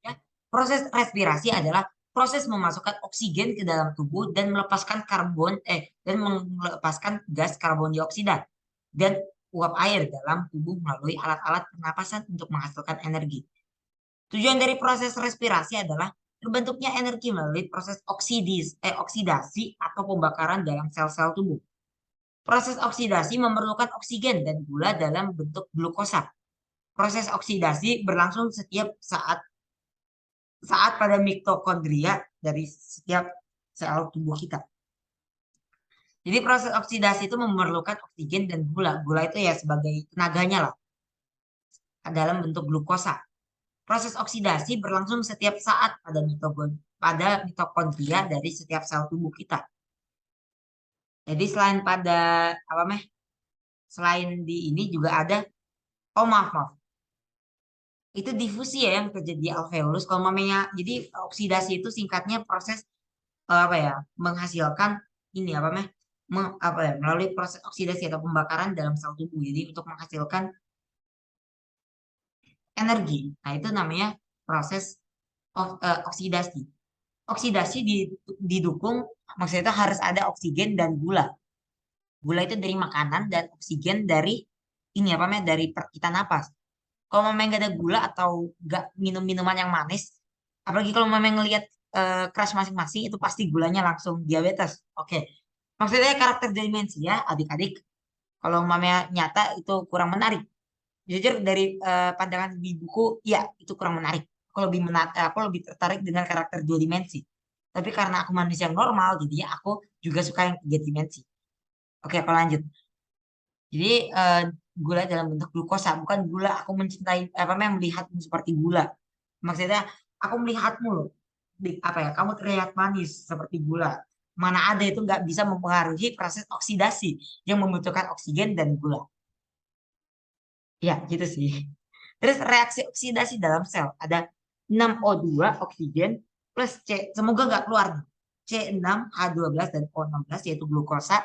Ya, proses respirasi adalah proses memasukkan oksigen ke dalam tubuh dan melepaskan melepaskan gas karbon dioksida dan uap air dalam tubuh melalui alat-alat pernapasan untuk menghasilkan energi. Tujuan dari proses respirasi adalah terbentuknya energi melalui proses oksidasi atau pembakaran dalam sel-sel tubuh. Proses oksidasi memerlukan oksigen dan gula dalam bentuk glukosa. Proses oksidasi berlangsung setiap saat pada mitokondria dari setiap sel tubuh kita. Jadi proses oksidasi itu memerlukan oksigen dan gula. Gula itu ya sebagai tenaganya lah dalam bentuk glukosa. Proses oksidasi berlangsung setiap saat pada mitokondria dari setiap sel tubuh kita. Jadi selain pada apa meh? Selain di ini juga ada, oh maaf maaf, itu difusi ya yang terjadi di alveolus. Kalau mamanya, jadi oksidasi itu singkatnya proses apa ya, menghasilkan ini apa meh? Apa ya, melalui proses oksidasi atau pembakaran dalam sel tubuh. Jadi untuk menghasilkan energi. Nah itu namanya proses oksidasi. Oksidasi didukung, maksudnya itu harus ada oksigen dan gula. Gula itu dari makanan dan oksigen dari ini apa namanya dari kita napas. Kalau memang nggak ada gula atau nggak minum minuman yang manis, apalagi kalau memang ngelihat crush masing-masing itu pasti gulanya langsung diabetes. Oke, maksudnya karakter dimensi ya adik-adik. Kalau mamanya nyata itu kurang menarik. Jujur dari pandangan di buku, ya itu kurang menarik. Aku lebih tertarik dengan karakter dua dimensi. Tapi karena aku manusia yang normal, jadinya aku juga suka yang tiga dimensi. Oke, aku lanjut. Jadi gula dalam bentuk glukosa, bukan gula aku mencintai apa namanya melihatmu seperti gula. Maksudnya aku melihatmu loh, apa ya, kamu terlihat manis seperti gula. Mana ada itu nggak bisa mempengaruhi proses oksidasi yang membutuhkan oksigen dan gula. Ya, gitu sih. Terus reaksi oksidasi dalam sel ada 6O2 oksigen plus semoga nggak keluar nih. C6H12 dan O16 yaitu glukosa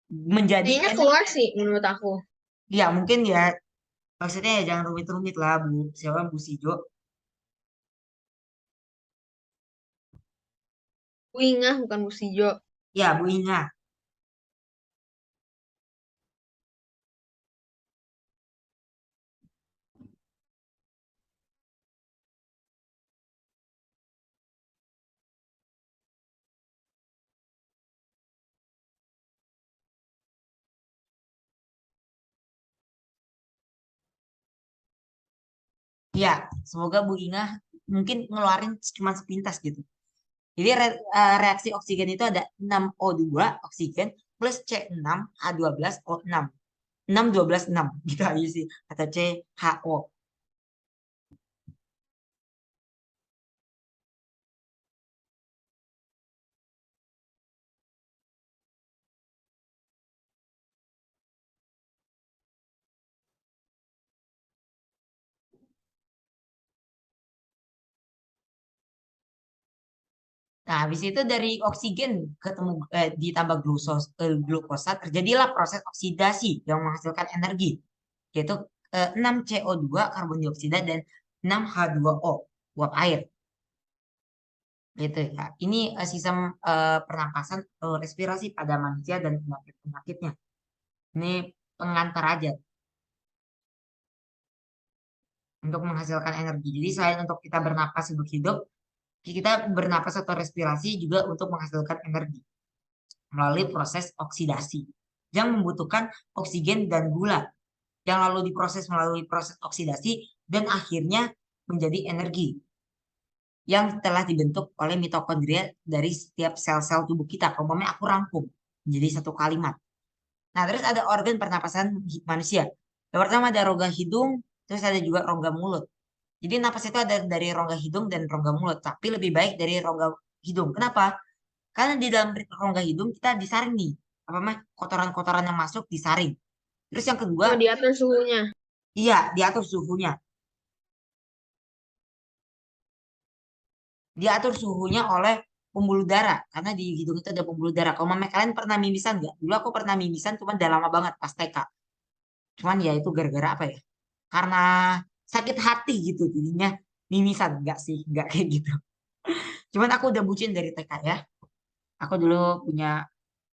menjadi Kayaknya energi. keluar sih menurut aku. Ya, mungkin ya maksudnya ya jangan rumit-rumit lah Bu. Siapa Bu Sijo? Wingah bukan Musijo. Ya, Bu Inga. Ya, semoga Bu Inga mungkin ngeluarin cuma sepintas gitu. Jadi reaksi oksigen itu ada 6O2 oksigen plus C6H12O6. 6 12 6 gitu aja sih kata CHO. Nah, habis itu dari oksigen ditambah glukosa terjadilah proses oksidasi yang menghasilkan energi yaitu 6CO2 karbon dioksida dan 6H2O uap air gitu ya. Ini sistem pernapasan atau respirasi pada manusia dan penyakit-penyakitnya. Ini pengantar aja untuk menghasilkan energi. Jadi selain untuk kita bernapas untuk hidup, kita bernapas atau respirasi juga untuk menghasilkan energi melalui proses oksidasi yang membutuhkan oksigen dan gula yang lalu diproses melalui proses oksidasi dan akhirnya menjadi energi yang telah dibentuk oleh mitokondria dari setiap sel-sel tubuh kita. Umpamanya aku rangkum menjadi satu kalimat. Nah, terus ada organ pernapasan manusia. Yang pertama ada rongga hidung, terus ada juga rongga mulut. Jadi napas itu ada dari rongga hidung dan rongga mulut, tapi lebih baik dari rongga hidung. Kenapa? Karena di dalam rongga hidung kita disaring nih, apa mah kotoran-kotoran yang masuk disaring. Terus yang kedua, Oh, diatur suhunya. iya diatur suhunya. Diatur suhunya oleh pembuluh darah karena di hidung itu ada pembuluh darah. Kalau mama kalian pernah mimisan nggak? Dulu aku pernah mimisan, cuman udah lama banget pas TK. Cuman ya itu gara-gara apa ya? Karena sakit hati gitu jadinya. mimisan, enggak sih, enggak kayak gitu. Cuman aku udah bucin dari TK ya. Aku dulu punya,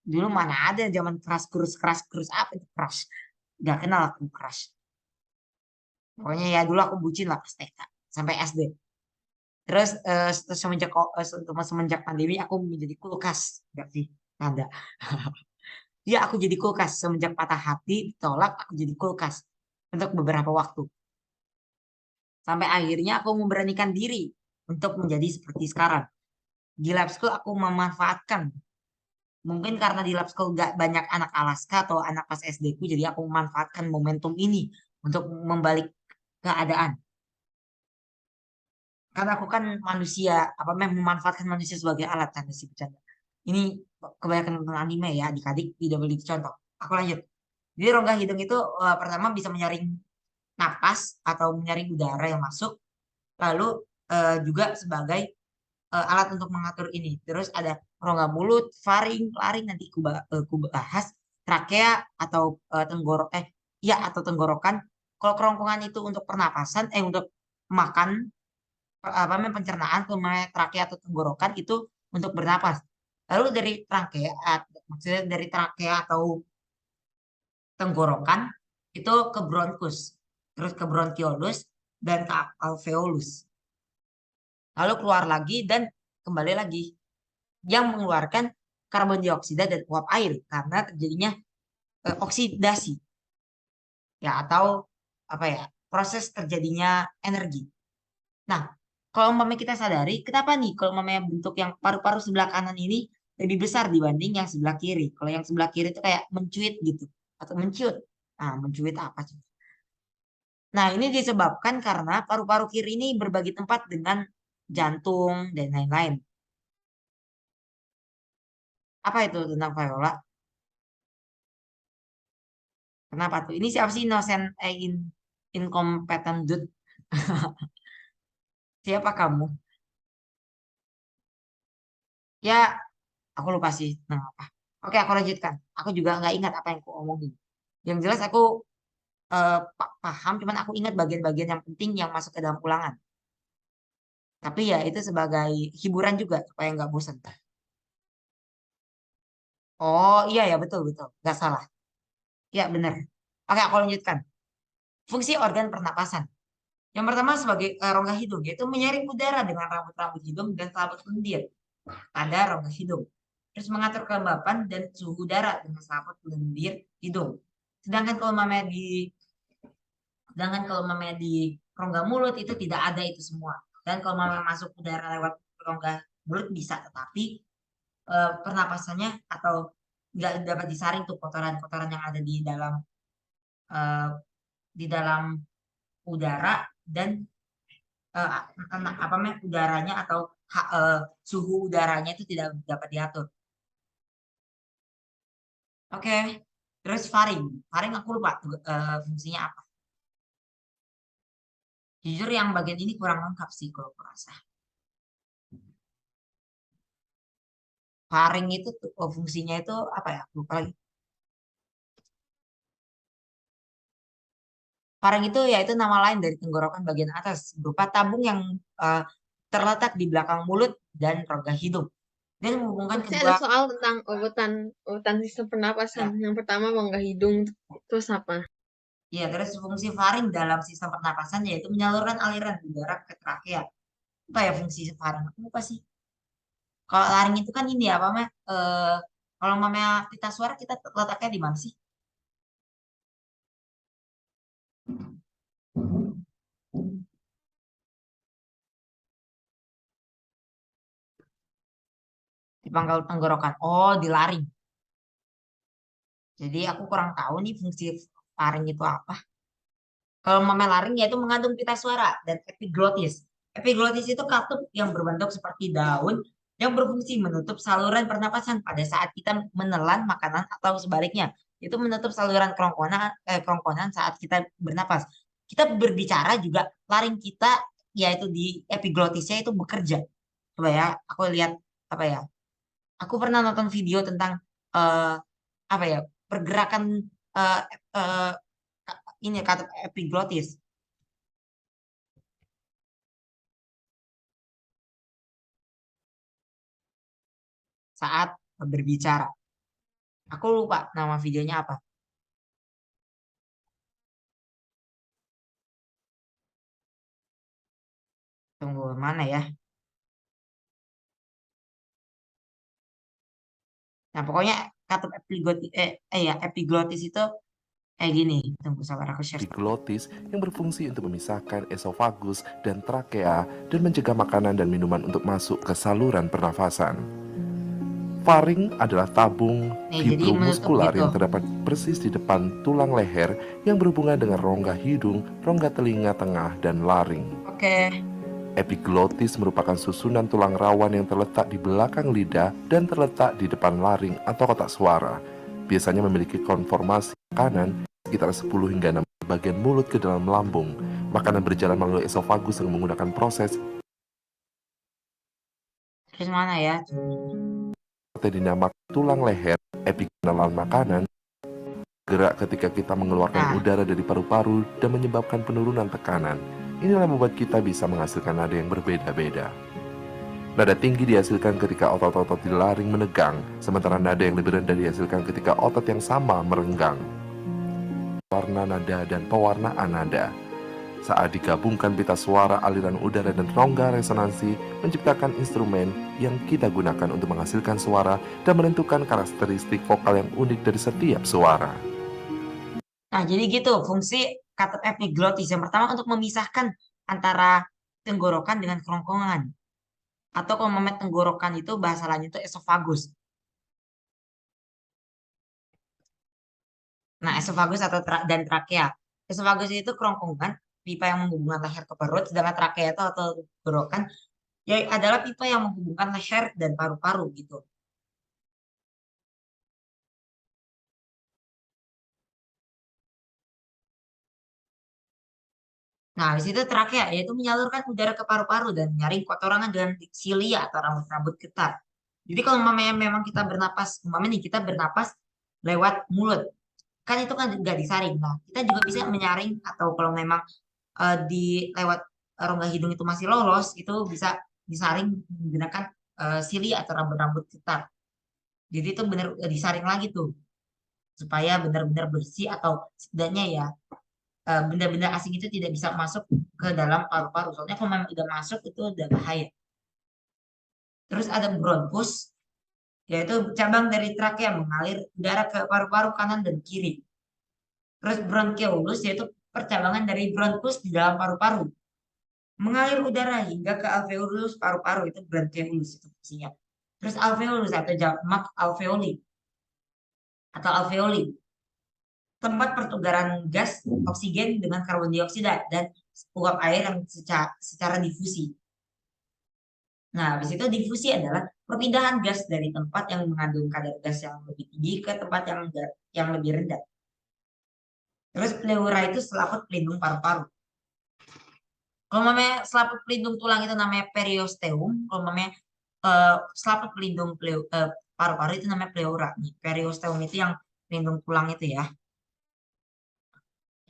dulu mana ada zaman keras kurus apa itu keras. Gak kenal aku keras. Pokoknya ya dulu aku bucin lah pas TK sampai SD. Terus semenjak pandemi aku menjadi kulkas, enggak sih? Ada. Ya aku jadi kulkas semenjak patah hati ditolak aku jadi kulkas untuk beberapa waktu. Sampai akhirnya aku memberanikan diri untuk menjadi seperti sekarang. Di lab school aku memanfaatkan. Mungkin karena di lab school gak banyak anak Alaska atau anak pas SD ku, jadi aku memanfaatkan momentum ini untuk membalik keadaan. Karena aku kan manusia, apa memang memanfaatkan manusia sebagai alat kan sih bercanda. Ini kebanyakan nonton anime ya adik-adik, tidak boleh dicontoh. Aku lanjut. Jadi rongga hidung itu pertama bisa menyaring napas atau menyaring udara yang masuk, lalu juga sebagai alat untuk mengatur ini. Terus ada rongga mulut, faring, laring nanti ku bahas, trakea atau ya atau tenggorokan. Kalau kerongkongan itu untuk pernapasan, untuk makan, apa namanya pencernaan, kemudian trakea atau tenggorokan itu untuk bernapas. Lalu dari trakea, maksudnya dari trakea atau tenggorokan itu ke bronkus, terus ke bronkiolus dan ke alveolus. Lalu keluar lagi dan kembali lagi yang mengeluarkan karbon dioksida dan uap air karena terjadinya oksidasi ya atau apa ya proses terjadinya energi. Nah, kalau umpamanya kita sadari, kenapa nih kalau umpamanya bentuk yang paru-paru sebelah kanan ini lebih besar dibanding yang sebelah kiri? Kalau yang sebelah kiri itu kayak mencuit gitu atau menciut. Nah, mencuit apa sih? Nah, ini disebabkan karena paru-paru kiri ini berbagi tempat dengan jantung dan lain-lain. Apa itu tentang Viola? Kenapa tuh? Ini siapa sih incompetent dude? Siapa kamu? Ya, aku lupa sih tentang apa. Oke, aku lanjutkan. Aku juga nggak ingat apa yang aku omongin. Yang jelas aku paham, cuman aku ingat bagian-bagian yang penting yang masuk ke dalam ulangan. Tapi ya itu sebagai hiburan juga supaya nggak bosan. Oh iya ya betul betul, nggak salah. Ya benar. Oke, aku lanjutkan. Fungsi organ pernapasan. Yang pertama sebagai rongga hidung, yaitu menyaring udara dengan rambut-rambut hidung dan selaput lendir pada rongga hidung. Terus mengatur kelembapan dan suhu udara dengan selaput lendir hidung. Sedangkan kalau mamanya di Sedangkan kalau mamanya di rongga mulut itu tidak ada itu semua. Dan kalau mamanya masuk udara lewat rongga mulut bisa, tetapi pernapasannya atau nggak dapat disaring tuh kotoran-kotoran yang ada eh, di dalam udara dan eh, apa namanya udaranya atau suhu udaranya itu tidak dapat diatur. Oke, terus faring. Faring aku lupa fungsinya apa. Jujur yang bagian ini kurang lengkap sih kalau aku rasa. Faring itu fungsinya itu apa ya? Lupa lagi. Faring itu yaitu nama lain dari tenggorokan bagian atas, berupa tabung yang eh, terletak di belakang mulut dan rongga hidung dan menghubungkan Pasti kedua. ada soal tentang urutan sistem pernapasan. Ya, Yang pertama rongga hidung, terus apa? ya, terus fungsi faring dalam sistem pernapasan yaitu menyalurkan aliran udara ke trakea. Apa ya fungsi faring? Aku lupa sih. Kalau laring itu kan ini ya, apa namanya? Kalau namanya pita suara kita letaknya di mana sih? Di pangkal tenggorokan. Oh, di laring. Jadi aku kurang tahu nih fungsi laring itu apa. Kalau memelaring yaitu mengandung pita suara dan epiglotis. Epiglotis itu katup yang berbentuk seperti daun yang berfungsi menutup saluran pernapasan pada saat kita menelan makanan atau sebaliknya. Itu menutup saluran kerongkongan saat kita bernapas. Kita berbicara juga laring kita yaitu di epiglotisnya itu bekerja. Coba ya, aku lihat apa ya? Aku pernah nonton video tentang eh, apa ya? Pergerakan eh, eh, ini kata epiglotis. saat berbicara. Aku lupa nama videonya apa. Tunggu mana ya? Nah, pokoknya katup epiglotis ya epiglotis itu kayak gini. Tunggu sabar aku share. Epiglotis yang berfungsi untuk memisahkan esofagus dan trakea dan mencegah makanan dan minuman untuk masuk ke saluran pernafasan. Faring adalah tabung Nih, jadi menutup fibromuskular gitu. yang terdapat persis di depan tulang leher yang berhubungan dengan rongga hidung, rongga telinga tengah, dan laring. Oke. Epiglotis merupakan susunan tulang rawan yang terletak di belakang lidah dan terletak di depan laring atau kotak suara. Biasanya memiliki konformasi makanan sekitar 10 hingga 6 bagian mulut ke dalam lambung. Makanan berjalan melalui esofagus yang menggunakan proses Terus mana ya? seperti dinamakan tulang leher. Epigenelan makanan gerak ketika kita mengeluarkan Nah. udara dari paru-paru dan menyebabkan penurunan tekanan. Inilah yang membuat kita bisa menghasilkan nada yang berbeda-beda. Nada tinggi dihasilkan ketika otot-otot di laring menegang, sementara nada yang lebih rendah dihasilkan ketika otot yang sama merenggang. Warna nada dan pewarnaan nada. Saat digabungkan pita suara, aliran udara, dan rongga resonansi menciptakan instrumen yang kita gunakan untuk menghasilkan suara dan menentukan karakteristik vokal yang unik dari setiap suara. Nah, jadi gitu fungsi katup epiglotis. Yang pertama untuk memisahkan antara tenggorokan dengan kerongkongan. Atau kalau memet tenggorokan itu bahasa lain itu esofagus. Nah, esofagus atau dan trakea. Esofagus itu kerongkongan, pipa yang menghubungkan leher ke perut, sedangkan trakea itu atau tenggorokan ya adalah pipa yang menghubungkan leher dan paru-paru gitu. Nah, habis itu trakea yaitu menyalurkan udara ke paru-paru dan menyaring kotoran dengan silia atau rambut-rambut ketat. Jadi kalau umpamanya memang kita bernapas, umpamanya nih kita bernapas lewat mulut, kan itu kan nggak disaring. Nah, kita juga bisa menyaring atau kalau memang di lewat rongga hidung itu masih lolos, itu bisa disaring menggunakan silia atau rambut-rambut ketat. Jadi itu benar disaring lagi tuh supaya benar-benar bersih atau setidaknya ya benda-benda asing itu tidak bisa masuk ke dalam paru-paru. Soalnya kalau memang udah masuk itu udah bahaya. Terus ada bronkus, yaitu cabang dari trakea mengalir udara ke paru-paru kanan dan kiri. Terus bronkeolus, yaitu percabangan dari bronkus di dalam paru-paru. Mengalir udara hingga ke alveolus paru-paru, itu bronkeolus itu fungsinya. Terus alveolus atau jamak alveoli atau alveoli, tempat pertukaran gas oksigen dengan karbon dioksida dan uap air yang secara difusi. Nah, habis itu difusi adalah perpindahan gas dari tempat yang mengandung kadar gas yang lebih tinggi ke tempat yang lebih rendah. Terus pleura itu selaput pelindung paru-paru. Kalau namanya selaput pelindung tulang itu namanya periosteum. Kalau namanya selaput pelindung paru-paru itu namanya pleura. Nih, periosteum itu yang pelindung tulang itu ya.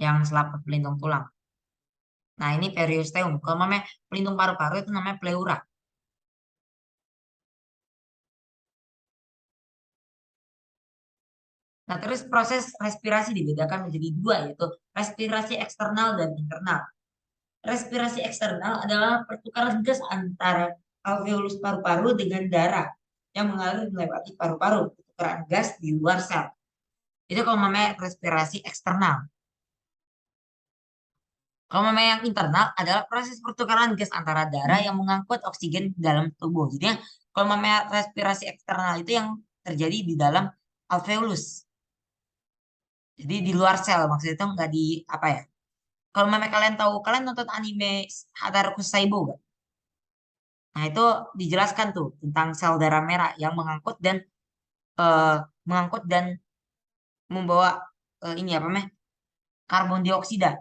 Yang selaput pelindung tulang. Nah, ini periosteum. Kalau namanya pelindung paru-paru itu namanya pleura. Nah, terus proses respirasi dibedakan menjadi dua, yaitu respirasi eksternal dan internal. Respirasi eksternal adalah pertukaran gas antara alveolus paru-paru dengan darah yang mengalir melewati paru-paru, pertukaran gas di luar sel. Itu kalau namanya respirasi eksternal. Kalau namanya yang internal adalah proses pertukaran gas antara darah yang mengangkut oksigen ke dalam tubuh. Jadi kalau namanya respirasi eksternal itu yang terjadi di dalam alveolus. Jadi di luar sel, maksudnya itu nggak di apa ya? Kalau memang kalian tahu, kalian nonton anime Hataraku Saibo gak? Nah, itu dijelaskan tuh tentang sel darah merah yang eh, mengangkut dan membawa ini apa namanya? Karbon dioksida.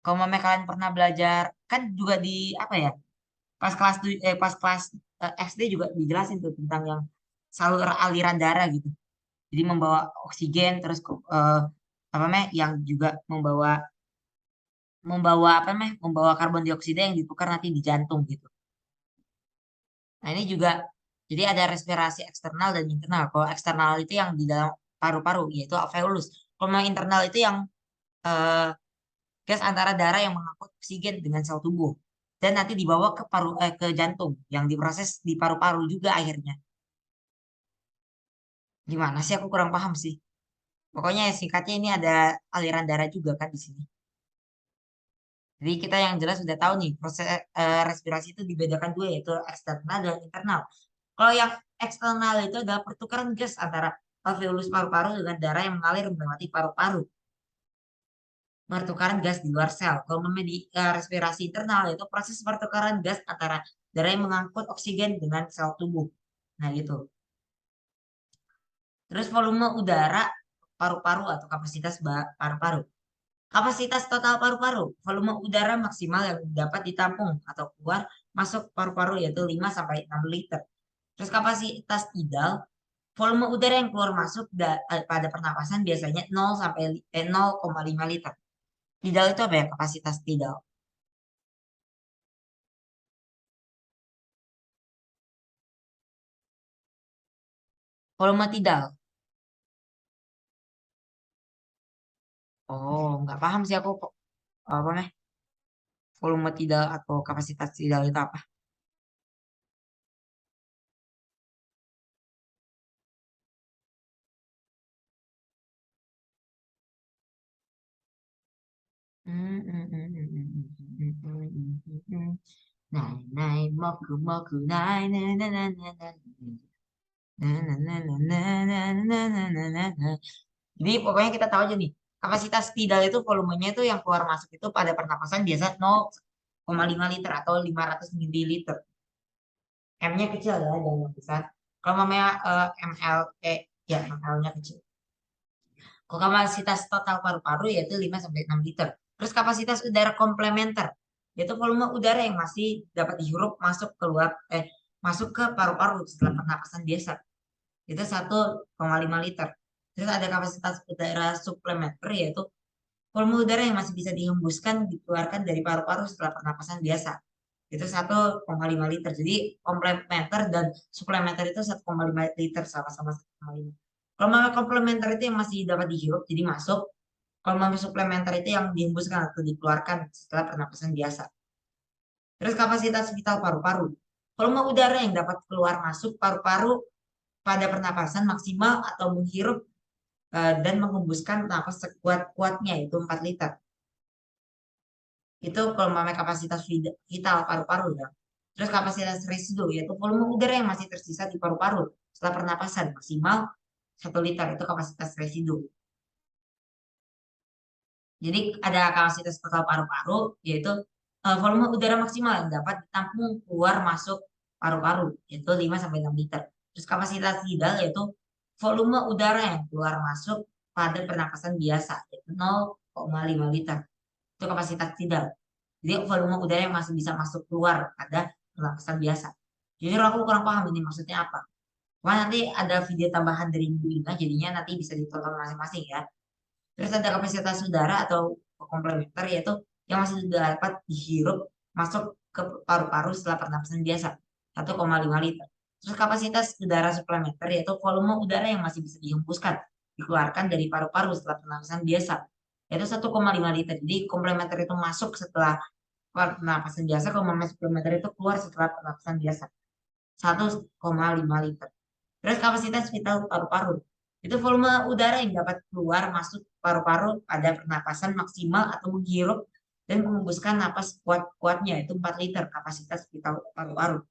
Kalau memang kalian pernah belajar, kan juga di apa ya? Pas kelas SD juga dijelasin tuh tentang yang salur aliran darah gitu. Jadi membawa oksigen terus apa namanya? Yang juga membawa membawa apa namanya? Membawa karbon dioksida yang ditukar nanti di jantung gitu. Nah, ini juga Jadi ada respirasi eksternal dan internal. Kalau eksternal itu yang di dalam paru-paru, yaitu alveolus. Kalau yang internal itu yang gas antara darah yang mengangkut oksigen dengan sel tubuh. Dan nanti dibawa ke jantung, yang diproses di paru-paru juga akhirnya. Gimana sih? Aku kurang paham sih. Pokoknya singkatnya ini ada aliran darah juga kan di sini. Jadi kita yang jelas sudah tahu nih proses respirasi itu dibedakan dua yaitu eksternal dan internal. Kalau yang eksternal itu adalah pertukaran gas antara alveolus paru-paru dengan darah yang mengalir melewati paru-paru. Pertukaran gas di luar sel. Kalau di respirasi internal itu proses pertukaran gas antara darah yang mengangkut oksigen dengan sel tubuh. Nah gitu. Terus volume udara paru-paru atau kapasitas paru-paru. Kapasitas total paru-paru, volume udara maksimal yang dapat ditampung atau keluar masuk paru-paru yaitu 5 sampai 6 liter. Terus kapasitas tidal, volume udara yang keluar masuk pada pernapasan biasanya 0 sampai 0,5 liter. Tidal itu apa ya? Kapasitas tidal. Volume tidal. Oh, nggak paham sih aku kok. Apa nih? Volume tidal atau kapasitas tidal itu apa? Nai nai moku nai na na na na na Jadi pokoknya kita tahu aja nih, kapasitas tidal itu volumenya itu yang keluar masuk itu pada pernapasan biasa 0,5 liter atau 500 mililiter. M-nya kecil ya, jangan besar. Kalau namanya ml, ya ml-nya kecil. Kalau kapasitas total paru-paru yaitu 5 sampai 6 liter. Terus kapasitas udara komplementer, yaitu volume udara yang masih dapat dihirup masuk ke paru-paru setelah pernapasan biasa. Itu 1,5 liter. Terus ada kapasitas udara suplementer yaitu volume udara yang masih bisa dihembuskan dikeluarkan dari paru-paru setelah pernapasan biasa. Itu 1,5 liter. Jadi komplementer dan suplementer itu 1,5 liter sama-sama 1,5. Kalau mama komplementer itu yang masih dapat dihirup jadi masuk. Kalau mama suplementer itu yang dihembuskan atau dikeluarkan setelah pernapasan biasa. Terus kapasitas vital paru-paru. Volume udara yang dapat keluar masuk paru-paru pada pernapasan maksimal atau menghirup dan menghembuskan napas sekuat-kuatnya itu 4 liter. Itu kalau namanya kapasitas vital paru-paru ya. Terus kapasitas residu yaitu volume udara yang masih tersisa di paru-paru setelah pernapasan maksimal 1 liter itu kapasitas residu. Jadi ada kapasitas total paru-paru yaitu volume udara maksimal yang dapat ditampung keluar masuk paru-paru yaitu 5 sampai 6 liter. Terus kapasitas tidal yaitu volume udara yang keluar masuk pada pernapasan biasa yaitu 0,5 liter. Itu kapasitas tidal. Jadi volume udara yang masih bisa masuk keluar pada pernapasan biasa. Jadi aku kurang paham ini maksudnya apa. Wah nanti ada video tambahan dari Bu Ina jadinya nanti bisa ditonton masing-masing ya. Terus ada kapasitas udara atau komplementer yaitu yang masih dapat dihirup masuk ke paru-paru setelah pernapasan biasa 1,5 liter. Terus kapasitas udara suplementer yaitu volume udara yang masih bisa dihembuskan dikeluarkan dari paru-paru setelah pernapasan biasa yaitu 1,5 liter. Jadi komplementer itu masuk setelah pernapasan biasa, kalau suplementer itu keluar setelah pernapasan biasa 1,5 liter. Terus kapasitas vital paru-paru itu volume udara yang dapat keluar masuk paru-paru pada pernapasan maksimal atau menghirup dan menghembuskan napas kuat-kuatnya itu 4 liter kapasitas vital paru-paru.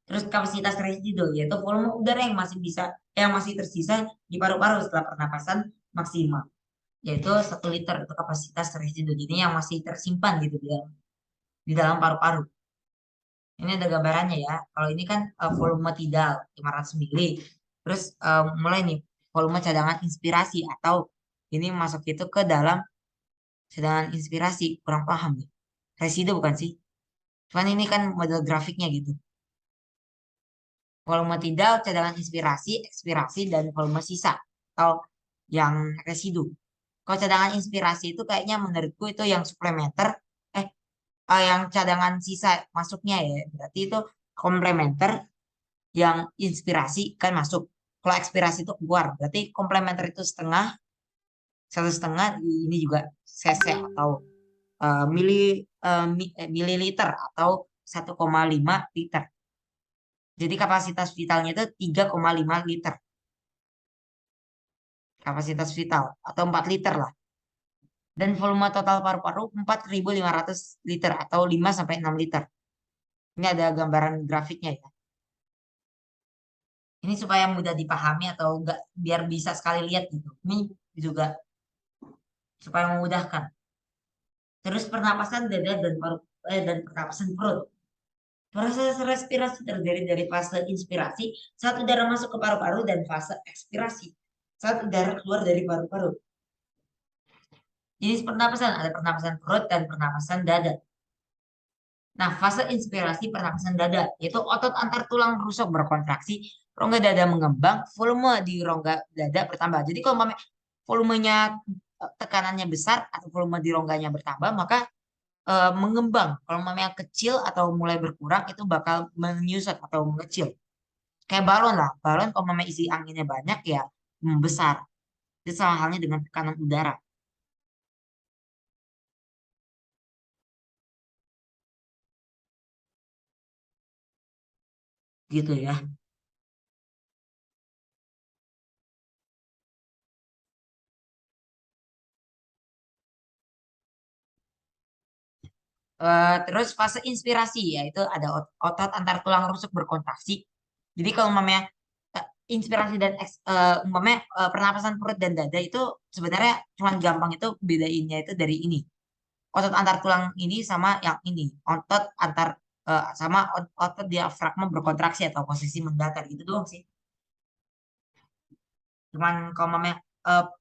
Terus kapasitas residu yaitu volume udara yang masih tersisa di paru-paru setelah pernapasan maksimal yaitu 1 liter itu kapasitas residu. Jadi yang masih tersimpan gitu di dalam paru-paru. Ini ada gambarannya ya. Kalau ini kan volume tidal 500 ml. Terus mulai nih volume cadangan inspirasi atau ini masuk itu ke dalam cadangan inspirasi. Kurang paham nih. Residu bukan sih? Cuman ini kan model grafiknya gitu. Volume tidal, cadangan inspirasi, ekspirasi, dan volume sisa atau yang residu. Kalau cadangan inspirasi itu kayaknya menurutku itu yang suplementer, yang cadangan sisa masuknya ya. Berarti itu komplementer, yang inspirasi kan masuk. Kalau ekspirasi itu keluar, berarti komplementer itu setengah, 1,5, ini juga cc atau mililiter atau 1,5 liter. Jadi kapasitas vitalnya itu 3,5 liter. Kapasitas vital atau 4 liter lah. Dan volume total paru-paru 4.500 liter atau 5 sampai 6 liter. Ini ada gambaran grafiknya ya. Ini supaya mudah dipahami atau enggak biar bisa sekali lihat gitu. Ini juga supaya memudahkan. Terus pernapasan dada dan pernapasan perut. Proses respirasi terdiri dari fase inspirasi, saat udara masuk ke paru-paru, dan fase ekspirasi, saat udara keluar dari paru-paru. Jenis pernapasan ada pernapasan perut dan pernapasan dada. Nah, fase inspirasi pernapasan dada, yaitu otot antar tulang rusuk berkontraksi, rongga dada mengembang, volume di rongga dada bertambah. Jadi kalau volumenya tekanannya besar atau volume di rongganya bertambah, maka mengembang. Kalau mamanya kecil atau mulai berkurang, itu bakal menyusut atau mengecil. Kayak balon lah. Balon kalau mamanya isi anginnya banyak, ya membesar. Itu sama halnya dengan tekanan udara. Gitu ya. Terus fase inspirasi, yaitu ada otot antar tulang rusuk berkontraksi. Jadi kalau mamanya inspirasi dan umpamanya pernapasan perut dan dada itu sebenarnya cuma gampang itu bedainnya itu dari ini. Otot antar tulang ini sama yang ini. Otot antar sama otot diafragma berkontraksi atau posisi mendatar gitu doang sih. Cuman kalau mamanya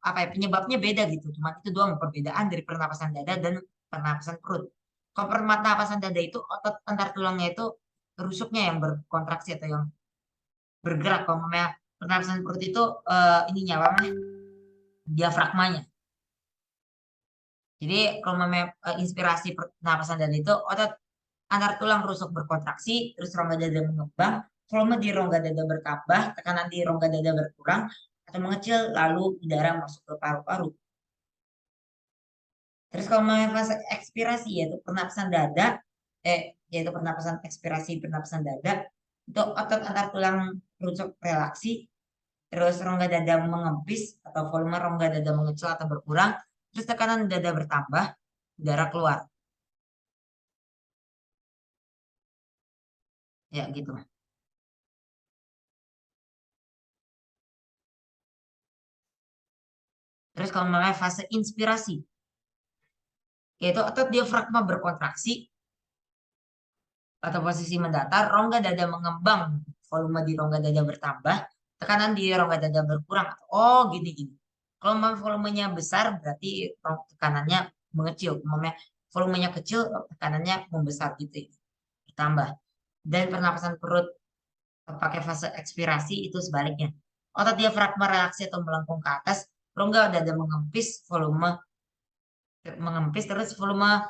apa ya, penyebabnya beda gitu. Cuman itu doang perbedaan dari pernapasan dada dan pernapasan perut. Kalau pernapasan dada itu otot antar tulangnya itu rusuknya yang berkontraksi atau yang bergerak. Kalau mamanya pernapasan perut itu ininya apa namanya? Diafragmanya. Jadi kalau mamanya inspirasi pernapasan dada itu otot antar tulang rusuk berkontraksi, terus rongga dada mengembang, volume di rongga dada bertambah, tekanan di rongga dada berkurang atau mengecil, lalu udara masuk ke paru-paru. Terus kalau mamanya fase ekspirasi yaitu pernapasan dada, yaitu pernapasan ekspirasi pernapasan dada, itu otot antar tulang rusuk relaksi, terus rongga dada mengempis atau volume rongga dada mengecil atau berkurang, terus tekanan dada bertambah, udara keluar. Ya gitu. Terus kalau namanya fase inspirasi, yaitu otot diafragma berkontraksi atau posisi mendatar, rongga dada mengembang, volume di rongga dada bertambah, tekanan di rongga dada berkurang. Oh, gini-gini. Kalau volumenya besar, berarti tekanannya mengecil. Umpamanya volumenya kecil, tekanannya membesar gitu ya. Ditambah. Dan pernapasan perut pakai fase ekspirasi itu sebaliknya. Otot diafragma reaksi atau melengkung ke atas, rongga dada mengempis terus volume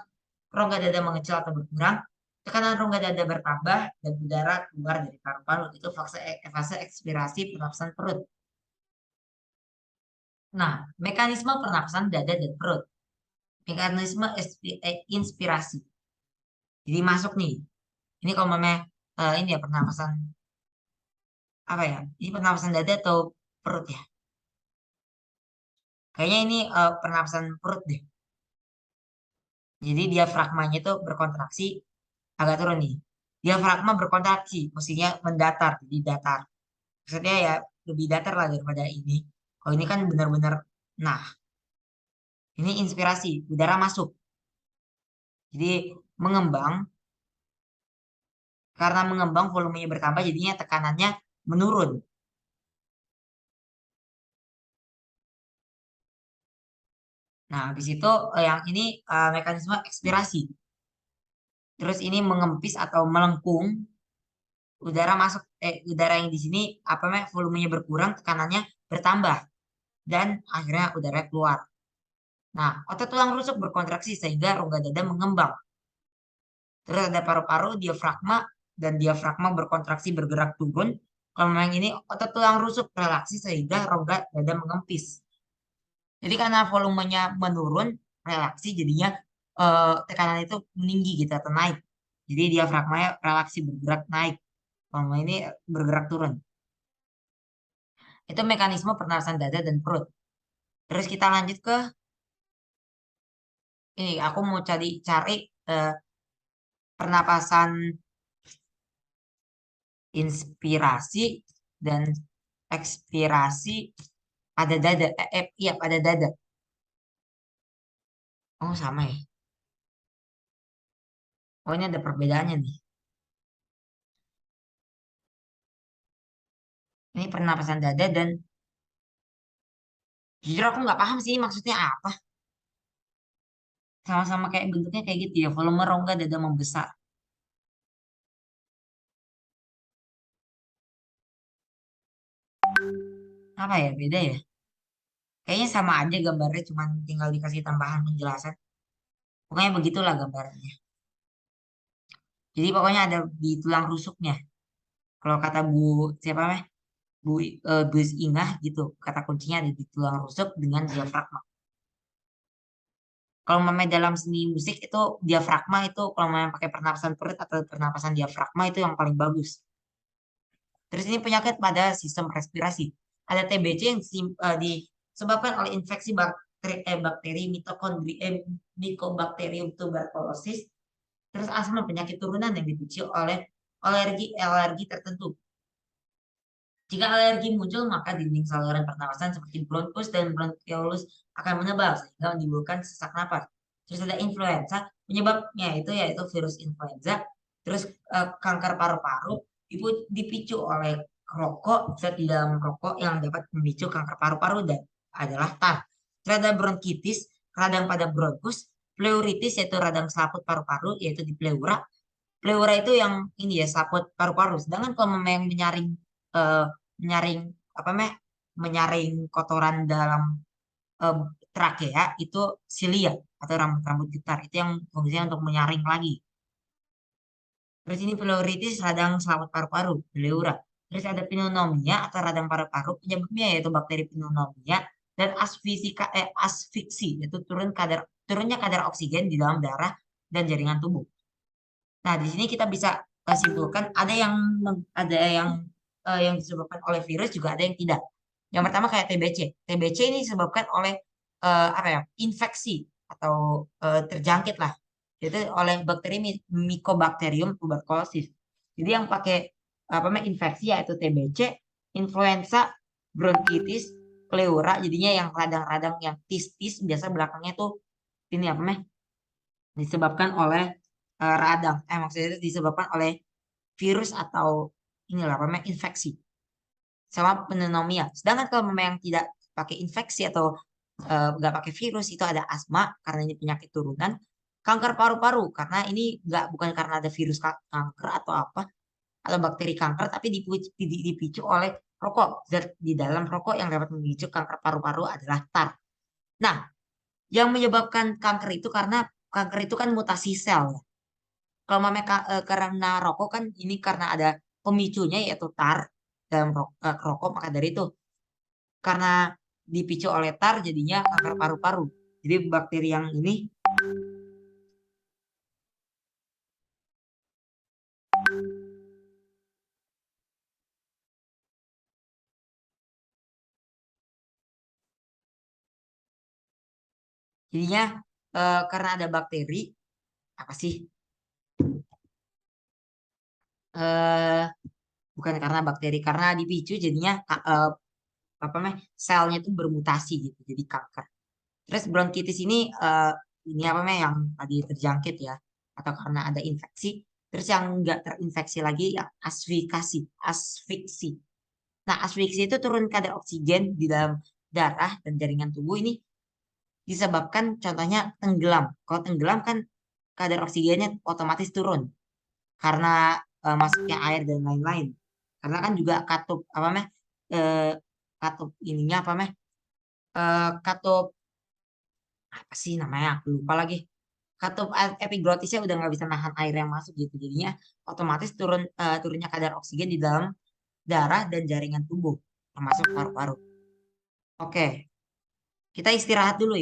rongga dada mengecil atau berkurang, tekanan rongga dada bertambah dan udara keluar dari paru-paru. Itu fase ekspirasi pernapasan perut. Nah, mekanisme pernapasan dada dan perut. Mekanisme inspirasi. Jadi masuk nih. Ini kalau namanya ini ya pernapasan apa ya? Ini pernapasan dada atau perut ya? Kayaknya ini pernapasan perut deh. Jadi diafragmanya itu berkontraksi agak turun nih. Diafragma berkontraksi, posisinya mendatar, jadi datar. Maksudnya ya lebih datar lah daripada ini. Kalau ini kan benar-benar, nah ini inspirasi, udara masuk. Jadi mengembang, karena mengembang volumenya bertambah, jadinya tekanannya menurun. Nah, habis itu yang ini mekanisme ekspirasi. Terus ini mengempis atau melengkung, udara masuk, udara yang di sini apa namanya volumenya berkurang, tekanannya bertambah dan akhirnya udara keluar. Nah, otot tulang rusuk berkontraksi sehingga rongga dada mengembang. Terus ada paru-paru, diafragma, dan diafragma berkontraksi bergerak turun, Kalau memang ini otot tulang rusuk relaksi sehingga rongga dada mengempis. Jadi karena volumenya menurun, relaksi jadinya tekanan itu meninggi gitu atau naik. Jadi diafragmanya relaksi bergerak naik. Kalau ini bergerak turun. Itu mekanisme pernapasan dada dan perut. Terus kita lanjut ke ini. Aku mau cari pernapasan inspirasi dan ekspirasi pada dada. Iya pada dada. Oh sama ya. Oh ini ada perbedaannya nih. Ini pernapasan dada dan jujur aku nggak paham sih maksudnya apa. Sama-sama kayak bentuknya kayak gitu ya. Volume rongga dada membesar. Apa ya beda ya? Kayaknya sama aja gambarnya, cuman tinggal dikasih tambahan penjelasan. Pokoknya begitulah gambarnya. Jadi pokoknya ada di tulang rusuknya. Kalau kata Bu siapa namanya? Bu Ingah gitu. Kata kuncinya ada di tulang rusuk dengan diafragma. Kalau memang dalam seni musik itu diafragma itu kalau memang pakai pernapasan perut atau pernapasan diafragma itu yang paling bagus. Terus ini penyakit pada sistem respirasi. Ada TBC yang disebabkan oleh infeksi bakteri Mycobacterium tuberculosis. Terus asma penyakit turunan yang dipicu oleh alergi tertentu. Jika alergi muncul, maka dinding saluran pernapasan seperti bronkus dan bronchiolus akan menebal sehingga menimbulkan sesak napas. Terus ada influenza, penyebabnya itu yaitu virus influenza. Terus kanker paru-paru dipicu oleh rokok, zat di dalam rokok yang dapat memicu kanker paru-paru dan adalah tar. Terus ada bronkitis, radang pada bronkus, pleuritis yaitu radang selaput paru-paru yaitu di pleura. Pleura itu yang ini ya selaput paru-paru. Sedangkan kalau memang yang eh, menyaring apa meh menyaring kotoran dalam eh, trakea itu silia atau rambut-rambut getar itu yang fungsinya untuk menyaring lagi. Terus ini pleuritis radang selaput paru-paru, pleura. Terus ada pneumonia atau radang paru-paru, penyebabnya yaitu bakteri pneumonia dan asfiksi, yaitu turunnya kadar oksigen di dalam darah dan jaringan tubuh. Nah, di sini kita bisa simpulkan ada yang disebabkan oleh virus juga ada yang tidak. Yang pertama kayak TBC. TBC ini disebabkan oleh apa ya? Infeksi atau terjangkit lah. Itu oleh bakteri Mycobacterium tuberculosis. Jadi yang pakai apa namanya infeksi yaitu TBC, influenza, bronkitis, pleura, jadinya yang radang-radang yang tis-tis biasa belakangnya tuh ini apa namanya disebabkan oleh radang. Maksudnya itu disebabkan oleh virus atau inilah apa namanya infeksi sama pneumonia. Sedangkan kalau memang yang tidak pakai infeksi atau nggak pakai virus itu ada asma karena ini penyakit turunan, kanker paru-paru karena ini nggak bukan karena ada virus kanker atau apa atau bakteri kanker tapi dipicu oleh rokok. Zat di dalam rokok yang dapat memicu kanker paru-paru adalah tar. Nah, yang menyebabkan kanker itu karena kanker itu kan mutasi sel ya. Kalau karena rokok kan ini karena ada pemicunya yaitu tar dalam rokok maka dari itu karena dipicu oleh tar jadinya kanker paru-paru. Jadi bakteri yang ini jadinya karena ada bakteri apa sih? eh Bukan karena bakteri karena dipicu jadinya apa namanya selnya itu bermutasi gitu jadi kanker. Terus bronkitis ini apa namanya yang tadi terjangkit ya atau karena ada infeksi. Terus yang enggak terinfeksi lagi yang asfiksi. Nah, asfiksi itu turun kadar oksigen di dalam darah dan jaringan tubuh ini disebabkan contohnya tenggelam. Kalau tenggelam kan kadar oksigennya otomatis turun karena masuknya air dan lain-lain. Karena kan juga katup apa namanya eh, katup ininya apa namanya katup apa sih namanya aku lupa lagi katup epiglotisnya udah nggak bisa nahan air yang masuk gitu jadinya otomatis turunnya kadar oksigen di dalam darah, dan jaringan tubuh, termasuk paru-paru. Oke, kita istirahat dulu ya.